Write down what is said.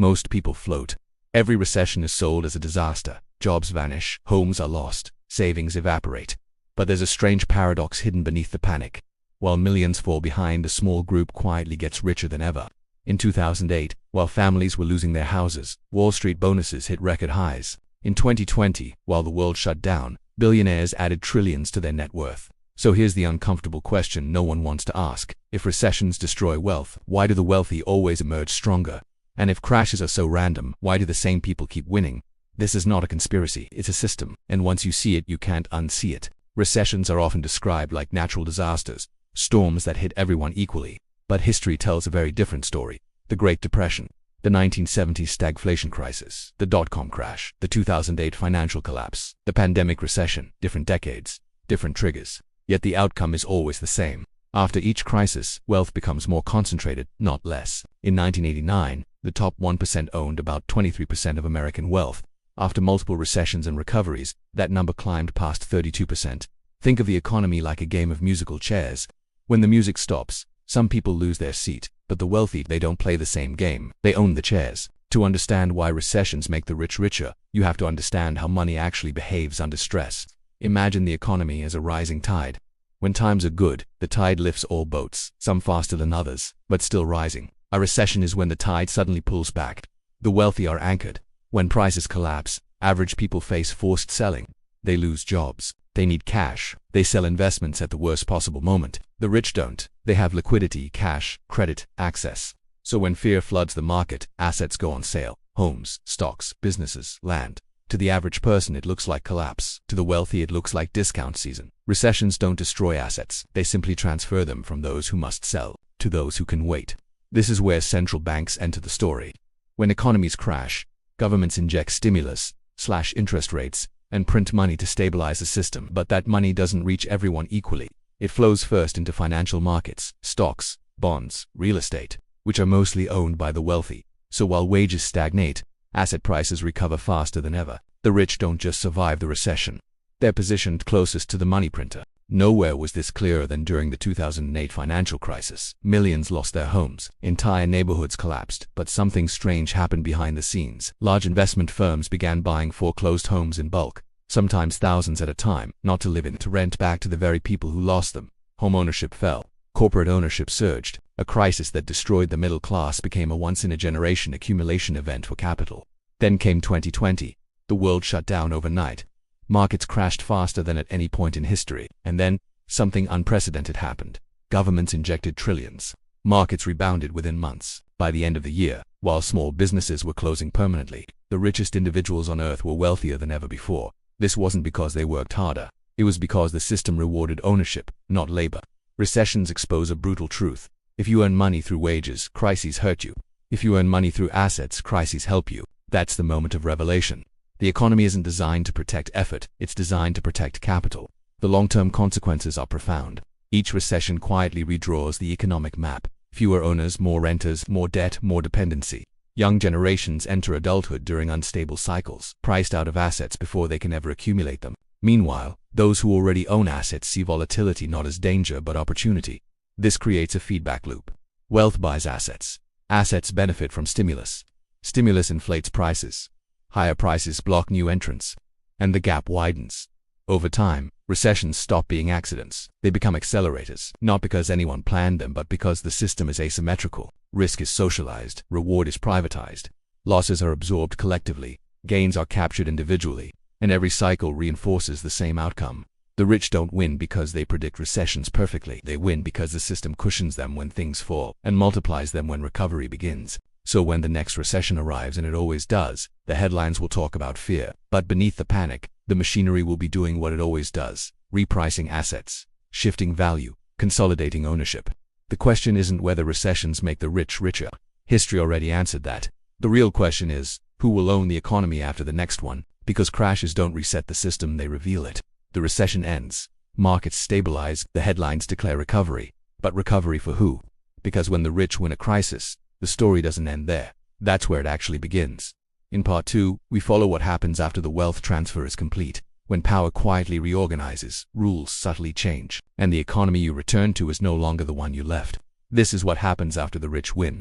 Most people float. Every recession is sold as a disaster. Jobs vanish, homes are lost, savings evaporate. But there's a strange paradox hidden beneath the panic. While millions fall behind, a small group quietly gets richer than ever. In 2008, while families were losing their houses, Wall Street bonuses hit record highs. In 2020, while the world shut down, billionaires added trillions to their net worth. So here's the uncomfortable question no one wants to ask. If recessions destroy wealth, why do the wealthy always emerge stronger? And if crashes are so random, why do the same people keep winning? This is not a conspiracy, it's a system, and once you see it, you can't unsee it. Recessions are often described like natural disasters, storms that hit everyone equally. But history tells a very different story. The Great Depression, the 1970s stagflation crisis, the dot-com crash, the 2008 financial collapse, the pandemic recession, different decades, different triggers. Yet the outcome is always the same. After each crisis, wealth becomes more concentrated, not less. In 1989, the top 1% owned about 23% of American wealth. After multiple recessions and recoveries, that number climbed past 32%. Think of the economy like a game of musical chairs. When the music stops, some people lose their seat, but the wealthy, they don't play the same game. They own the chairs. To understand why recessions make the rich richer, you have to understand how money actually behaves under stress. Imagine the economy as a rising tide. When times are good, the tide lifts all boats, some faster than others, but still rising. A recession is when the tide suddenly pulls back. The wealthy are anchored. When prices collapse, average people face forced selling. They lose jobs. They need cash. They sell investments at the worst possible moment. The rich don't. They have liquidity, cash, credit, access. So when fear floods the market, assets go on sale. Homes, stocks, businesses, land. To the average person, it looks like collapse. To the wealthy, it looks like discount season. Recessions don't destroy assets. They simply transfer them from those who must sell to those who can wait. This is where central banks enter the story. When economies crash, governments inject stimulus, slash interest rates, and print money to stabilize the system. But that money doesn't reach everyone equally. It flows first into financial markets, stocks, bonds, real estate, which are mostly owned by the wealthy. So while wages stagnate, asset prices recover faster than ever. The rich don't just survive the recession. They're positioned closest to the money printer. Nowhere was this clearer than during the 2008 financial crisis. Millions lost their homes. Entire neighborhoods collapsed. But something strange happened behind the scenes. Large investment firms began buying foreclosed homes in bulk, sometimes thousands at a time, not to live in, to rent back to the very people who lost them. Home ownership fell. Corporate ownership surged. A crisis that destroyed the middle class became a once-in-a-generation accumulation event for capital. Then came 2020. The world shut down overnight. Markets crashed faster than at any point in history. And then, something unprecedented happened. Governments injected trillions. Markets rebounded within months. By the end of the year, while small businesses were closing permanently, the richest individuals on earth were wealthier than ever before. This wasn't because they worked harder. It was because the system rewarded ownership, not labor. Recessions expose a brutal truth. If you earn money through wages, crises hurt you. If you earn money through assets, crises help you. That's the moment of revelation. The economy isn't designed to protect effort, it's designed to protect capital. The long-term consequences are profound. Each recession quietly redraws the economic map. Fewer owners, more renters, more debt, more dependency. Young generations enter adulthood during unstable cycles, priced out of assets before they can ever accumulate them. Meanwhile, those who already own assets see volatility not as danger but opportunity. This creates a feedback loop. Wealth buys assets. Assets benefit from stimulus. Stimulus inflates prices. Higher prices block new entrants. And the gap widens. Over time, recessions stop being accidents. They become accelerators, not because anyone planned them, but because the system is asymmetrical. Risk is socialized, reward is privatized. Losses are absorbed collectively, gains are captured individually, and every cycle reinforces the same outcome. The rich don't win because they predict recessions perfectly. They win because the system cushions them when things fall and multiplies them when recovery begins. So when the next recession arrives, and it always does, the headlines will talk about fear. But beneath the panic, the machinery will be doing what it always does: repricing assets, shifting value, consolidating ownership. The question isn't whether recessions make the rich richer. History already answered that. The real question is, who will own the economy after the next one? Because crashes don't reset the system, they reveal it. The recession ends. Markets stabilize. The headlines declare recovery. But recovery for who? Because when the rich win a crisis, the story doesn't end there. That's where it actually begins. In part 2, we follow what happens after the wealth transfer is complete. When power quietly reorganizes, rules subtly change, and the economy you return to is no longer the one you left. This is what happens after the rich win.